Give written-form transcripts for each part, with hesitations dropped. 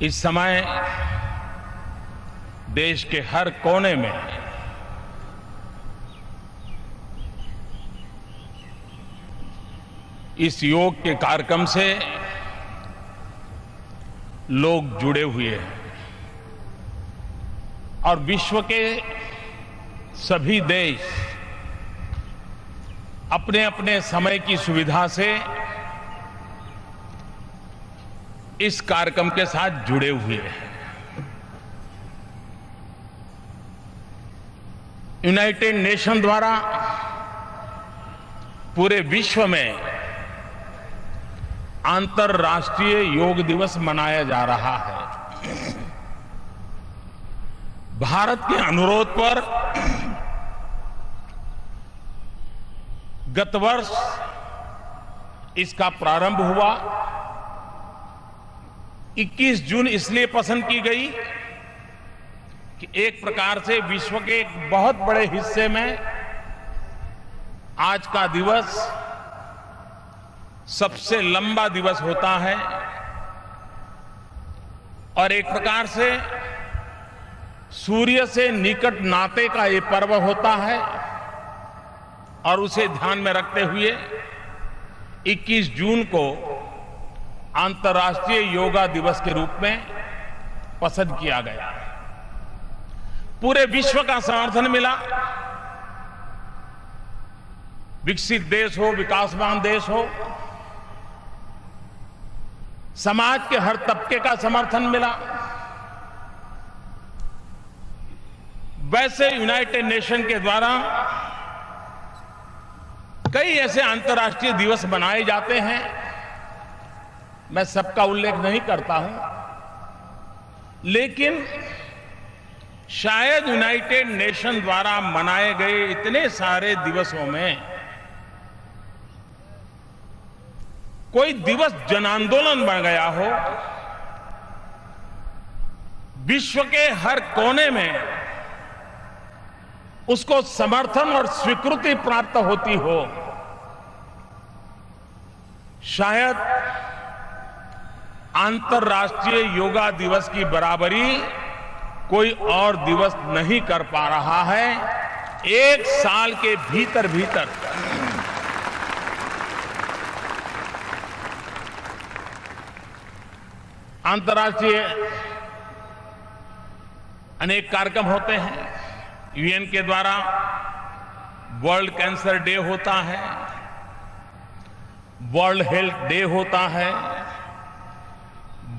इस समय देश के हर कोने में इस योग के कार्यक्रम से लोग जुड़े हुए हैं और विश्व के सभी देश अपने अपने समय की सुविधा से इस कार्यक्रम के साथ जुड़े हुए हैं। यूनाइटेड नेशन द्वारा पूरे विश्व में अंतर्राष्ट्रीय योग दिवस मनाया जा रहा है। भारत के अनुरोध पर गत वर्ष इसका प्रारंभ हुआ। 21 जून इसलिए पसंद की गई कि एक प्रकार से विश्व के एक बहुत बड़े हिस्से में आज का दिवस सबसे लंबा दिवस होता है और एक प्रकार से सूर्य से निकट नाते का ये पर्व होता है और उसे ध्यान में रखते हुए 21 जून को अंतर्राष्ट्रीय योगा दिवस के रूप में पसंद किया गया। पूरे विश्व का समर्थन मिला। विकसित देश हो, विकासमान देश हो, समाज के हर तबके का समर्थन मिला। वैसे यूनाइटेड नेशन के द्वारा कई ऐसे अंतर्राष्ट्रीय दिवस बनाए जाते हैं, मैं सबका उल्लेख नहीं करता हूं, लेकिन शायद यूनाइटेड नेशन द्वारा मनाए गए इतने सारे दिवसों में कोई दिवस जन आंदोलन बन गया हो, विश्व के हर कोने में उसको समर्थन और स्वीकृति प्राप्त होती हो। शायद अंतर्राष्ट्रीय योगा दिवस की बराबरी कोई और दिवस नहीं कर पा रहा है। एक साल के भीतर भीतर अंतर्राष्ट्रीय अनेक कार्यक्रम होते हैं। यूएन के द्वारा वर्ल्ड कैंसर डे होता है, वर्ल्ड हेल्थ डे होता है,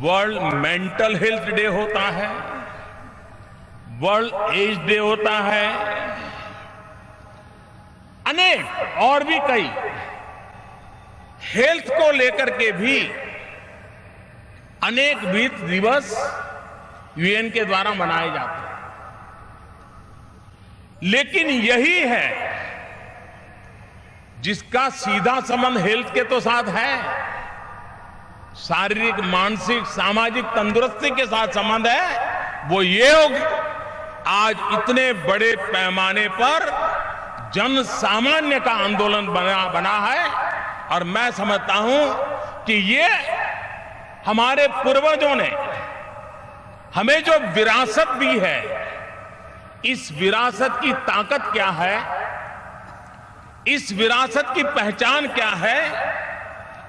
वर्ल्ड मेंटल हेल्थ डे होता है, वर्ल्ड एज डे होता है, अनेक और भी कई हेल्थ को लेकर के भी अनेक दिवस यूएन के द्वारा मनाए जाते हैं। लेकिन यही है जिसका सीधा संबंध हेल्थ के तो साथ है, शारीरिक, मानसिक, सामाजिक तंदुरुस्ती के साथ संबंध है, वो योग आज इतने बड़े पैमाने पर जन सामान्य का आंदोलन बना है। और मैं समझता हूं कि ये हमारे पूर्वजों ने हमें जो विरासत दी है, इस विरासत की ताकत क्या है, इस विरासत की पहचान क्या है,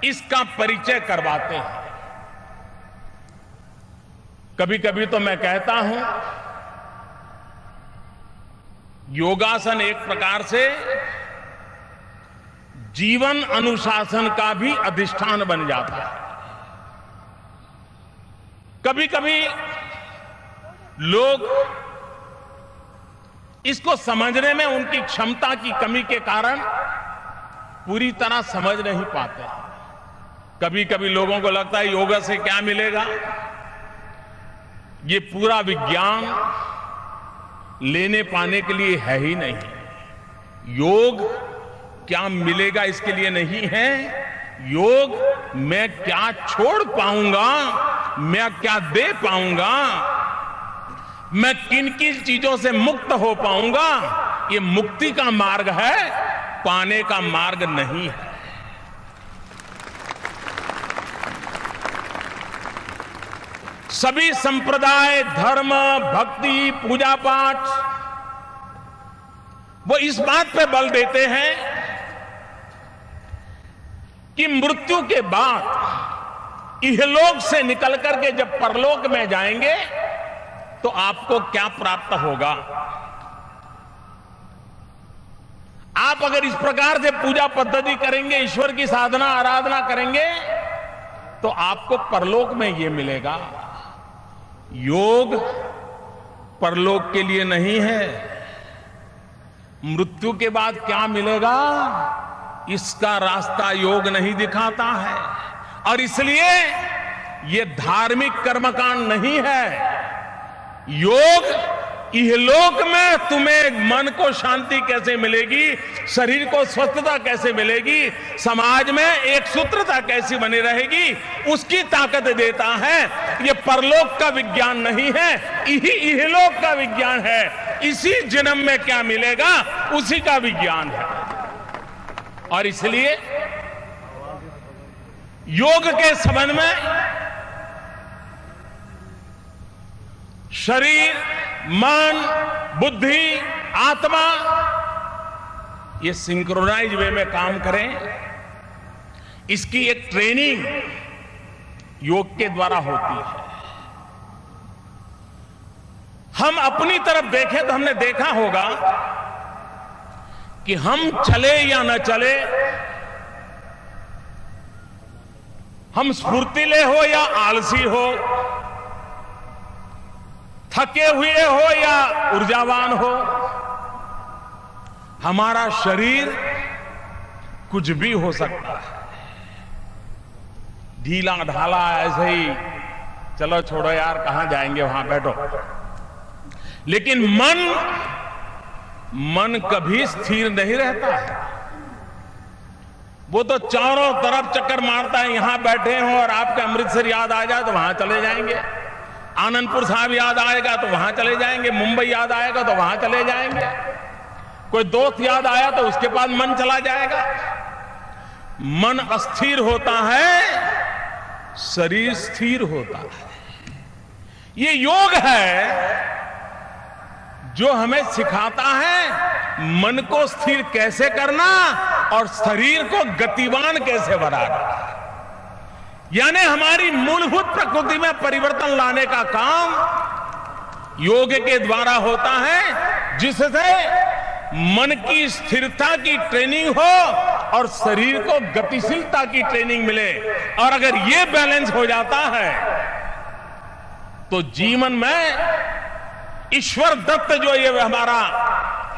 इसका परिचय करवाते हैं। कभी कभी तो मैं कहता हूं योगासन एक प्रकार से जीवन अनुशासन का भी अधिष्ठान बन जाता है। कभी कभी लोग इसको समझने में उनकी क्षमता की कमी के कारण पूरी तरह समझ नहीं पाते। कभी कभी लोगों को लगता है योगा से क्या मिलेगा, ये पूरा विज्ञान लेने पाने के लिए है ही नहीं। योग क्या मिलेगा इसके लिए नहीं है, योग मैं क्या छोड़ पाऊंगा, मैं क्या दे पाऊंगा, मैं किन किन चीजों से मुक्त हो पाऊंगा, ये मुक्ति का मार्ग है, पाने का मार्ग नहीं है। सभी संप्रदाय, धर्म, भक्ति, पूजा पाठ वो इस बात पे बल देते हैं कि मृत्यु के बाद इहलोक से निकल करके जब परलोक में जाएंगे तो आपको क्या प्राप्त होगा। आप अगर इस प्रकार से पूजा पद्धति करेंगे, ईश्वर की साधना आराधना करेंगे तो आपको परलोक में यह मिलेगा। योग परलोक के लिए नहीं है। मृत्यु के बाद क्या मिलेगा इसका रास्ता योग नहीं दिखाता है, और इसलिए यह धार्मिक कर्मकांड नहीं है। योग इहलोक में तुम्हें मन को शांति कैसे मिलेगी, शरीर को स्वस्थता कैसे मिलेगी, समाज में एक सूत्रता कैसी बनी रहेगी, उसकी ताकत देता है। ये परलोक का विज्ञान नहीं है, यही इहलोक का विज्ञान है। इसी जन्म में क्या मिलेगा उसी का विज्ञान है। और इसलिए योग के संबंध में शरीर, मन, बुद्धि, आत्मा ये सिंक्रोनाइज वे में काम करें, इसकी एक ट्रेनिंग योग के द्वारा होती है। हम अपनी तरफ देखें तो हमने देखा होगा कि हम चले या न चले, हम स्फूर्तिले हो या आलसी हो, थके हुए हो या ऊर्जावान हो, हमारा शरीर कुछ भी हो सकता है। ढीला ढाला ऐसे ही चलो छोड़ो यार कहां जाएंगे वहां बैठो। लेकिन मन कभी स्थिर नहीं रहता है। वो तो चारों तरफ चक्कर मारता है। यहां बैठे हो और आपके अमृतसर याद आ जाए तो वहां चले जाएंगे, आनंदपुर साहब याद आएगा तो वहां चले जाएंगे, मुंबई याद आएगा तो वहां चले जाएंगे, कोई दोस्त याद आया तो उसके पास मन चला जाएगा। मन अस्थिर होता है, शरीर स्थिर होता है। ये योग है जो हमें सिखाता है मन को स्थिर कैसे करना और शरीर को गतिवान कैसे बनाना। यानी हमारी मूलभूत प्रकृति में परिवर्तन लाने का काम योग के द्वारा होता है, जिससे मन की स्थिरता की ट्रेनिंग हो और शरीर को गतिशीलता की ट्रेनिंग मिले। और अगर ये बैलेंस हो जाता है तो जीवन में ईश्वर दत्त जो ये हमारा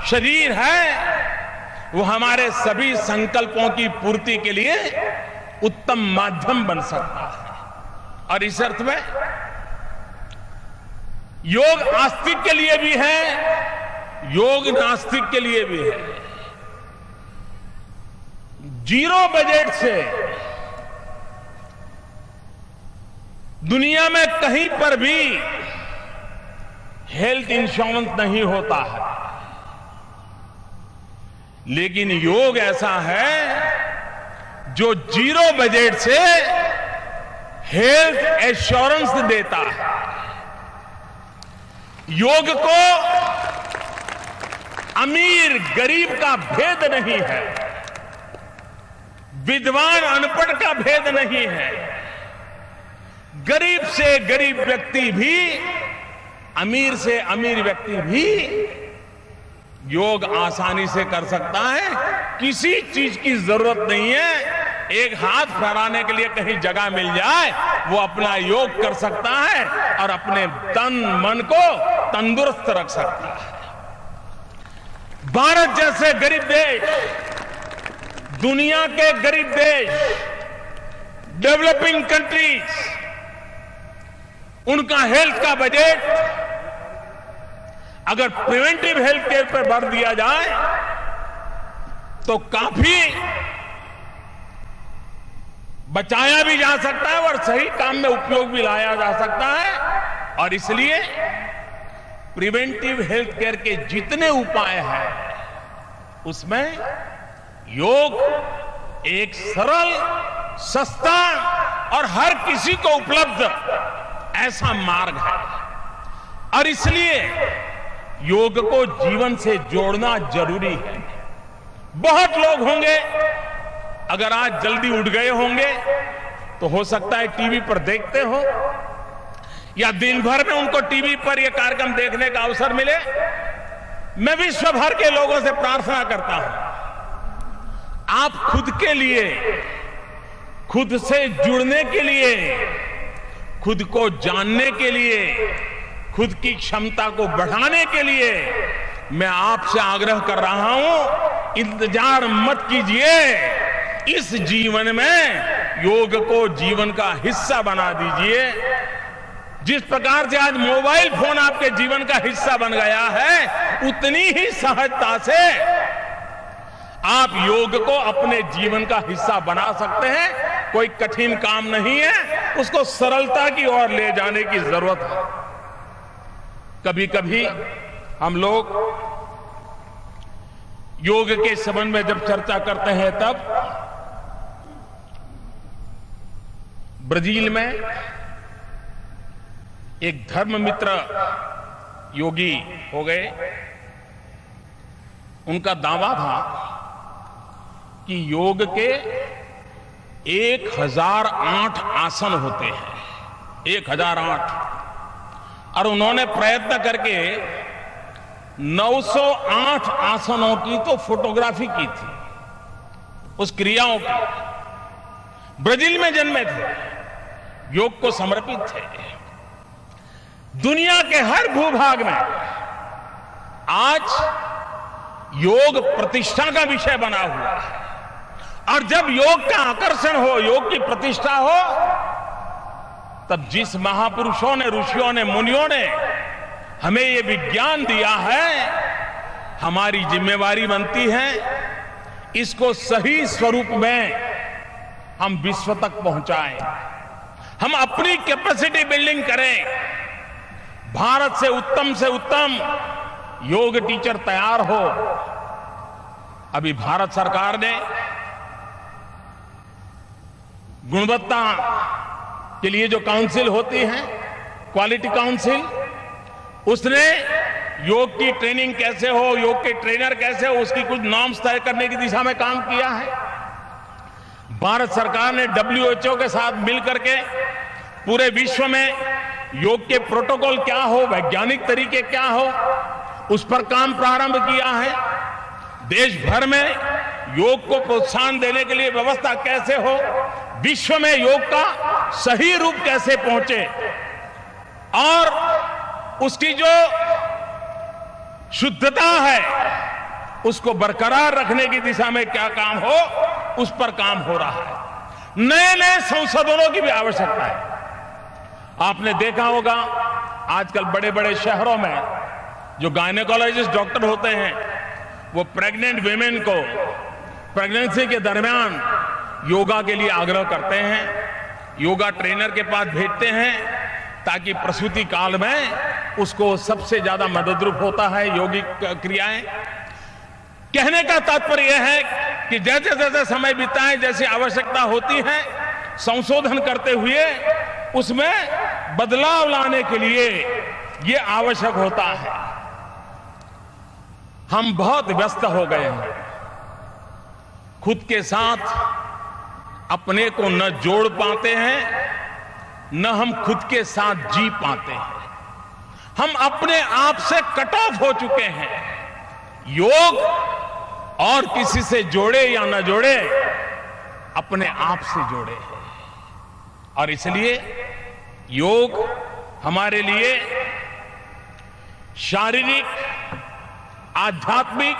शरीर है वो हमारे सभी संकल्पों की पूर्ति के लिए उत्तम माध्यम बन सकता है। और इस अर्थ में योग आस्तिक के लिए भी है, योग नास्तिक के लिए भी है। जीरो बजट से दुनिया में कहीं पर भी हेल्थ इंश्योरेंस नहीं होता है, लेकिन योग ऐसा है जो जीरो बजट से हेल्थ एश्योरेंस देता है। योग को अमीर गरीब का भेद नहीं है, विद्वान अनपढ़ का भेद नहीं है। गरीब से गरीब व्यक्ति भी, अमीर से अमीर व्यक्ति भी योग आसानी से कर सकता है। किसी चीज की जरूरत नहीं है, एक हाथ फहराने के लिए कहीं जगह मिल जाए वो अपना योग कर सकता है और अपने तन मन को तंदुरुस्त रख सकता है। भारत जैसे गरीब देश, दुनिया के गरीब देश, डेवलपिंग कंट्रीज, उनका हेल्थ का बजट अगर प्रिवेंटिव हेल्थ केयर पर भर दिया जाए तो काफी बचाया भी जा सकता है और सही काम में उपयोग भी लाया जा सकता है। और इसलिए प्रिवेंटिव हेल्थ केयर के जितने उपाय हैं उसमें योग एक सरल, सस्ता और हर किसी को उपलब्ध ऐसा मार्ग है। और इसलिए योग को जीवन से जोड़ना जरूरी है। बहुत लोग होंगे, अगर आज जल्दी उठ गए होंगे तो हो सकता है टीवी पर देखते हो, या दिन भर में उनको टीवी पर यह कार्यक्रम देखने का अवसर मिले। मैं विश्व भर के लोगों से प्रार्थना करता हूं, आप खुद के लिए, खुद से जुड़ने के लिए, खुद को जानने के लिए, खुद की क्षमता को बढ़ाने के लिए मैं आपसे आग्रह कर रहा हूं, इंतजार मत कीजिए। इस जीवन में योग को जीवन का हिस्सा बना दीजिए। जिस प्रकार से आज मोबाइल फोन आपके जीवन का हिस्सा बन गया है, उतनी ही सहजता से आप योग को अपने जीवन का हिस्सा बना सकते हैं। कोई कठिन काम नहीं है, उसको सरलता की ओर ले जाने की जरूरत है। कभी कभी हम लोग योग के संबंध में जब चर्चा करते हैं, तब ब्राजील में एक धर्ममित्र योगी हो गए। उनका दावा था कि योग के 1008 आसन होते हैं, 1008, और उन्होंने प्रयत्न करके 908 आसनों की तो फोटोग्राफी की थी, उस क्रियाओं की। ब्राजील में जन्मे थे, योग को समर्पित थे। दुनिया के हर भूभाग में आज योग प्रतिष्ठा का विषय बना हुआ है। और जब योग का आकर्षण हो, योग की प्रतिष्ठा हो, तब जिस महापुरुषों ने, ऋषियों ने, मुनियों ने हमें ये विज्ञान दिया है, हमारी जिम्मेवारी बनती है इसको सही स्वरूप में हम विश्व तक पहुंचाएं। हम अपनी कैपेसिटी बिल्डिंग करें। भारत से उत्तम योग टीचर तैयार हो। अभी भारत सरकार ने गुणवत्ता के लिए जो काउंसिल होती है, क्वालिटी काउंसिल, उसने योग की ट्रेनिंग कैसे हो, योग के ट्रेनर कैसे हो, उसकी कुछ नॉर्म्स तय करने की दिशा में काम किया है। भारत सरकार ने WHO के साथ मिलकर के पूरे विश्व में योग के प्रोटोकॉल क्या हो, वैज्ञानिक तरीके क्या हो, उस पर काम प्रारंभ किया है। देश भर में योग को प्रोत्साहन देने के लिए व्यवस्था कैसे हो, विश्व में योग का सही रूप कैसे पहुंचे, और उसकी जो शुद्धता है उसको बरकरार रखने की दिशा में क्या काम हो, उस पर काम हो रहा है। नए नए संशोधनों की भी आवश्यकता है। आपने देखा होगा आजकल बड़े बड़े शहरों में जो गायनेकोलॉजिस्ट डॉक्टर होते हैं, वो प्रेग्नेंट वीमेन को प्रेगनेंसी के दरमियान योगा के लिए आग्रह करते हैं, योगा ट्रेनर के पास भेजते हैं, ताकि प्रसूति काल में उसको सबसे ज्यादा मददरूप होता है योगिक क्रियाएं। कहने का तात्पर्य यह है कि जैसे जैसे समय बीता है, जैसी आवश्यकता होती है, संशोधन करते हुए उसमें बदलाव लाने के लिए यह आवश्यक होता है। हम बहुत व्यस्त हो गए हैं, खुद के साथ अपने को न जोड़ पाते हैं, न हम खुद के साथ जी पाते हैं। हम अपने आप से कट ऑफ हो चुके हैं। योग और किसी से जोड़े या न जोड़े, अपने आप से जोड़े हैं। और इसलिए योग हमारे लिए शारीरिक, आध्यात्मिक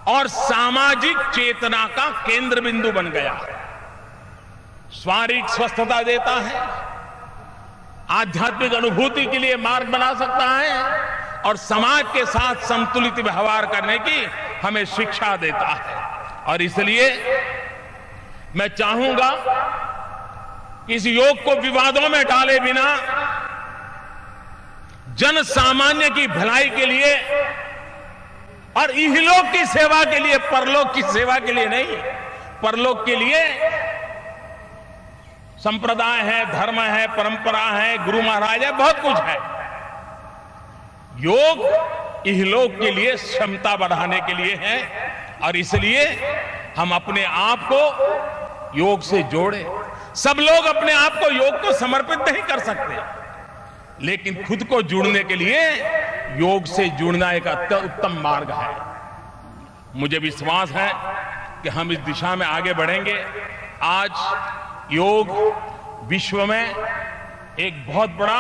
और सामाजिक चेतना का केंद्र बिंदु बन गया है। शारीरिक स्वस्थता देता है, आध्यात्मिक अनुभूति के लिए मार्ग बना सकता है, और समाज के साथ संतुलित व्यवहार करने की हमें शिक्षा देता है। और इसलिए मैं चाहूंगा कि इस योग को विवादों में डाले बिना जन सामान्य की भलाई के लिए और इहलोक की सेवा के लिए, परलोक की सेवा के लिए नहीं, परलोक के लिए संप्रदाय है, धर्म है, परंपरा है, गुरु महाराज है, बहुत कुछ है। योग इहलोक के लिए क्षमता बढ़ाने के लिए है और इसलिए हम अपने आप को योग से जोड़े। सब लोग अपने आप को योग को समर्पित नहीं कर सकते, लेकिन खुद को जुड़ने के लिए योग से जुड़ना एक उत्तम मार्ग है। मुझे विश्वास है कि हम इस दिशा में आगे बढ़ेंगे। आज योग विश्व में एक बहुत बड़ा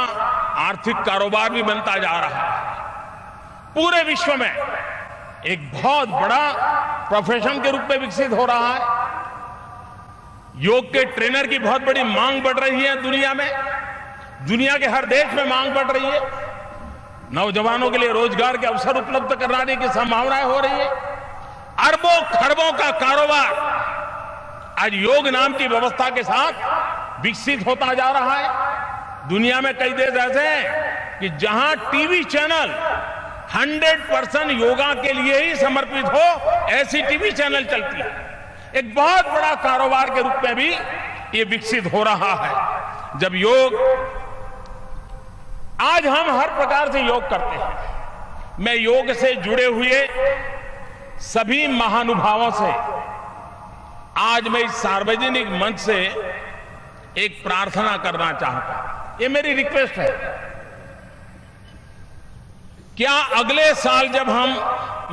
आर्थिक कारोबार भी बनता जा रहा है। पूरे विश्व में एक बहुत बड़ा प्रोफेशन के रूप में विकसित हो रहा है। योग के ट्रेनर की बहुत बड़ी मांग बढ़ रही है दुनिया में। दुनिया के हर देश में मांग बढ़ रही है। नौजवानों के लिए रोजगार के अवसर उपलब्ध कराने की संभावनाएं हो रही है। अरबों खरबों का कारोबार आज योग नाम की व्यवस्था के साथ विकसित होता जा रहा है। दुनिया में कई देश ऐसे हैं कि जहां टीवी चैनल 100% योगा के लिए ही समर्पित हो, ऐसी टीवी चैनल चलती है। एक बहुत बड़ा कारोबार के रूप में भी ये विकसित हो रहा है। जब योग, आज हम हर प्रकार से योग करते हैं। मैं योग से जुड़े हुए सभी महानुभावों से आज मैं इस सार्वजनिक मंच से एक प्रार्थना करना चाहता हूं। ये मेरी रिक्वेस्ट है। क्या अगले साल जब हम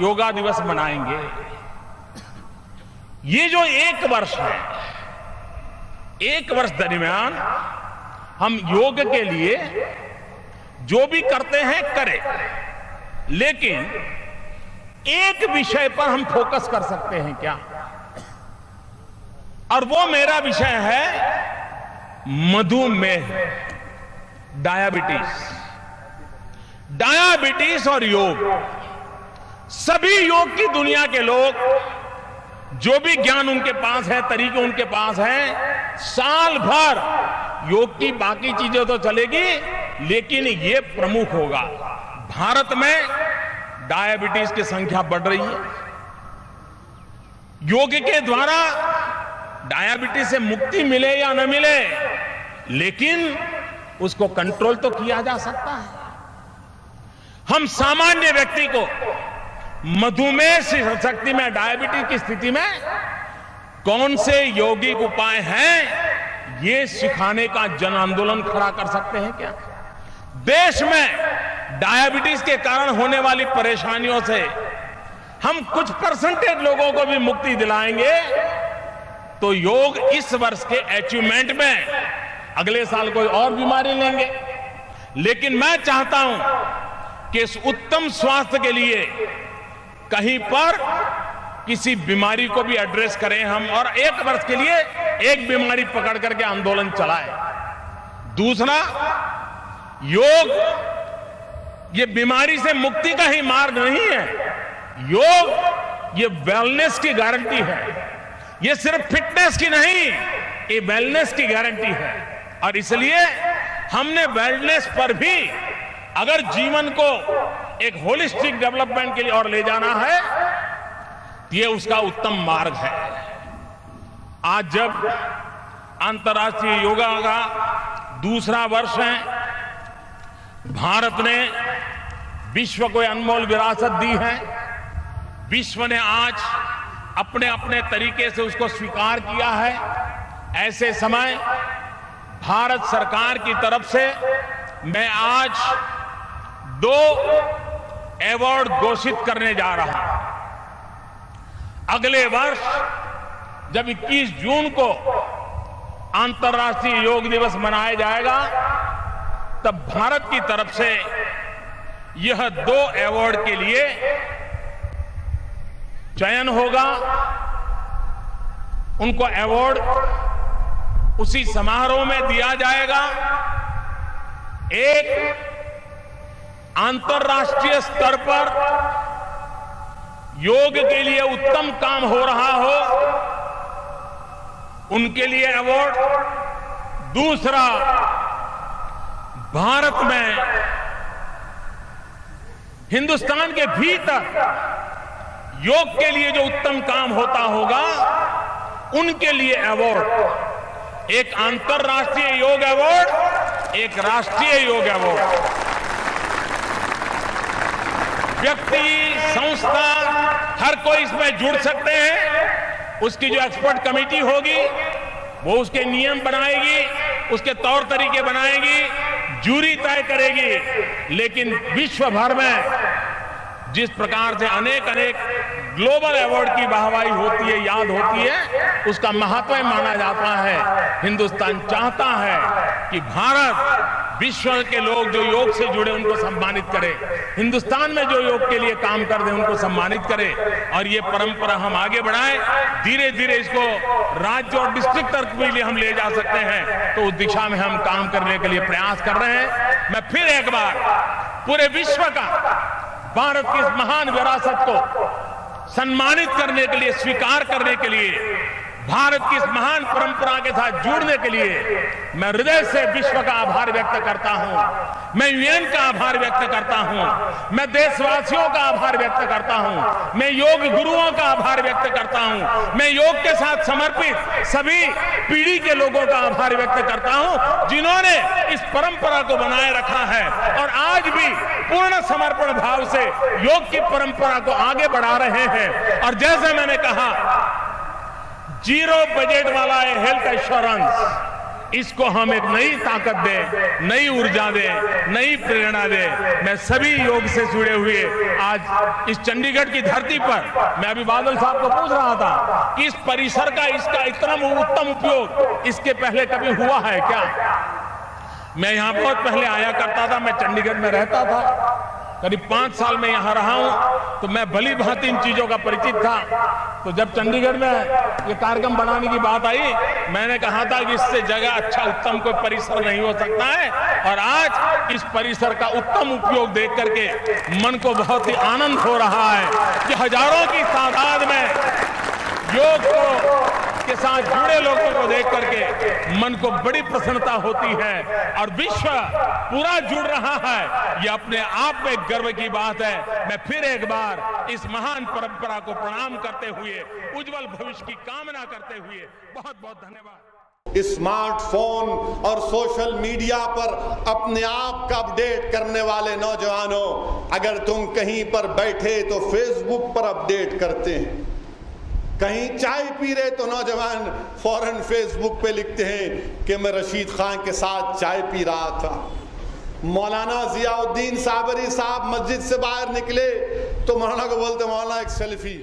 योगा दिवस मनाएंगे, ये जो एक वर्ष है, एक वर्ष दरमियान हम योग के लिए जो भी करते हैं करें, लेकिन एक विषय पर हम फोकस कर सकते हैं क्या? और वो मेरा विषय है मधुमेह, डायबिटीज और योग। सभी योग की दुनिया के लोग, जो भी ज्ञान उनके पास है, तरीके उनके पास हैं, साल भर योग की बाकी चीजें तो चलेगी, लेकिन ये प्रमुख होगा। भारत में डायबिटीज की संख्या बढ़ रही है। योग के द्वारा डायबिटीज से मुक्ति मिले या न मिले, लेकिन उसको कंट्रोल तो किया जा सकता है। हम सामान्य व्यक्ति को मधुमेह शक्ति में, डायबिटीज की स्थिति में कौन से यौगिक उपाय हैं, ये सिखाने का जन आंदोलन खड़ा कर सकते हैं क्या? देश में डायबिटीज के कारण होने वाली परेशानियों से हम कुछ परसेंटेज लोगों को भी मुक्ति दिलाएंगे तो योग इस वर्ष के अचीवमेंट में अगले साल कोई और बीमारी लेंगे। लेकिन मैं चाहता हूं कि इस उत्तम स्वास्थ्य के लिए कहीं पर किसी बीमारी को भी एड्रेस करें हम, और एक वर्ष के लिए एक बीमारी पकड़ करके आंदोलन चलाएं। दूसरा, योग ये बीमारी से मुक्ति का ही मार्ग नहीं है। योग ये वेलनेस की गारंटी है। ये सिर्फ फिटनेस की नहीं, ये वेलनेस की गारंटी है। और इसलिए हमने वेलनेस पर भी अगर जीवन को एक होलिस्टिक डेवलपमेंट के लिए और ले जाना है, ये उसका उत्तम मार्ग है। आज जब अंतर्राष्ट्रीय योगा का दूसरा वर्ष है, भारत ने विश्व को अनमोल विरासत दी है। विश्व ने आज अपने अपने तरीके से उसको स्वीकार किया है। ऐसे समय भारत सरकार की तरफ से मैं आज 2 अवार्ड घोषित करने जा रहा हूं। अगले वर्ष जब 21 जून को अंतर्राष्ट्रीय योग दिवस मनाया जाएगा, तब भारत की तरफ से यह 2 अवार्ड के लिए चयन होगा। उनको अवार्ड उसी समारोह में दिया जाएगा। एक अंतर्राष्ट्रीय स्तर पर योग के लिए उत्तम काम हो रहा हो, उनके लिए अवार्ड। दूसरा, भारत में हिंदुस्तान के भीतर योग के लिए जो उत्तम काम होता होगा, उनके लिए अवार्ड। एक अंतर्राष्ट्रीय योग अवार्ड, एक राष्ट्रीय योग अवार्ड। व्यक्ति, संस्था, हर कोई इसमें जुड़ सकते हैं। उसकी जो एक्सपर्ट कमेटी होगी वो उसके नियम बनाएगी, उसके तौर तरीके बनाएगी, जूरी तय करेगी। लेकिन विश्व भर में जिस प्रकार से अनेक ग्लोबल अवार्ड की वाहवाही होती है, याद होती है, उसका महत्व माना जाता है। हिंदुस्तान चाहता है कि भारत विश्व के लोग जो योग से जुड़े उनको सम्मानित करे, हिंदुस्तान में जो योग के लिए काम कर रहे उनको सम्मानित करे, और ये परंपरा हम आगे बढ़ाएं। धीरे धीरे इसको राज्य और डिस्ट्रिक्ट तक भी हम ले जा सकते हैं, तो उस दिशा में हम काम करने के लिए प्रयास कर रहे हैं। मैं फिर एक बार पूरे विश्व का भारत की इस महान विरासत को सम्मानित करने के लिए, स्वीकार करने के लिए, भारत की इस महान परंपरा के साथ जुड़ने के लिए मैं हृदय से विश्व का आभार व्यक्त करता हूं। मैं यूएन का आभार व्यक्त करता हूं। मैं देशवासियों का आभार व्यक्त करता हूं। मैं योग गुरुओं का आभार व्यक्त करता हूं। मैं योग के साथ समर्पित सभी पीढ़ी के लोगों का आभार व्यक्त करता हूं, जिन्होंने इस परंपरा को बनाए रखा है और आज भी पूर्ण समर्पण भाव से योग की परंपरा को आगे बढ़ा रहे हैं। और जैसे मैंने कहा, जीरो बजट वाला है हेल्थ एश्योरेंस, इसको हम एक नई ताकत दें, नई ऊर्जा दें, नई प्रेरणा दें। मैं सभी योग से जुड़े हुए आज इस चंडीगढ़ की धरती पर, मैं अभी बादल साहब को पूछ रहा था कि इस परिसर का, इसका इतना उत्तम उपयोग इसके पहले कभी हुआ है क्या? मैं यहां बहुत पहले आया करता था, मैं चंडीगढ़ में रहता था, करीब 5 साल में यहां रहा हूं, तो मैं भली भांति इन चीजों का परिचित था। तो जब चंडीगढ़ में ये कार्यक्रम बनाने की बात आई, मैंने कहा था कि इससे जगह अच्छा उत्तम कोई परिसर नहीं हो सकता है। और आज इस परिसर का उत्तम उपयोग देख करके मन को बहुत ही आनंद हो रहा है कि हजारों की तादाद में योग के साथ जुड़े लोगों को देख करके मन को बड़ी प्रसन्नता होती है, और विश्व पूरा जुड़ रहा है। ये अपने आप में गर्व की बात है। मैं फिर एक बार इस महान परंपरा को प्रणाम करते हुए, उज्जवल भविष्य की कामना करते हुए बहुत बहुत धन्यवाद। स्मार्टफोन और सोशल मीडिया पर अपने आप का अपडेट करने वाले नौजवानों, अगर तुम कहीं पर बैठे तो फेसबुक पर अपडेट करते हैं, कहीं चाय पी रहे तो नौजवान फौरन फेसबुक पे लिखते हैं कि मैं रशीद खान के साथ चाय पी रहा था। मौलाना जियाउद्दीन साबरी साहब मस्जिद से बाहर निकले तो मौलाना को बोलते, मौलाना एक सेल्फी।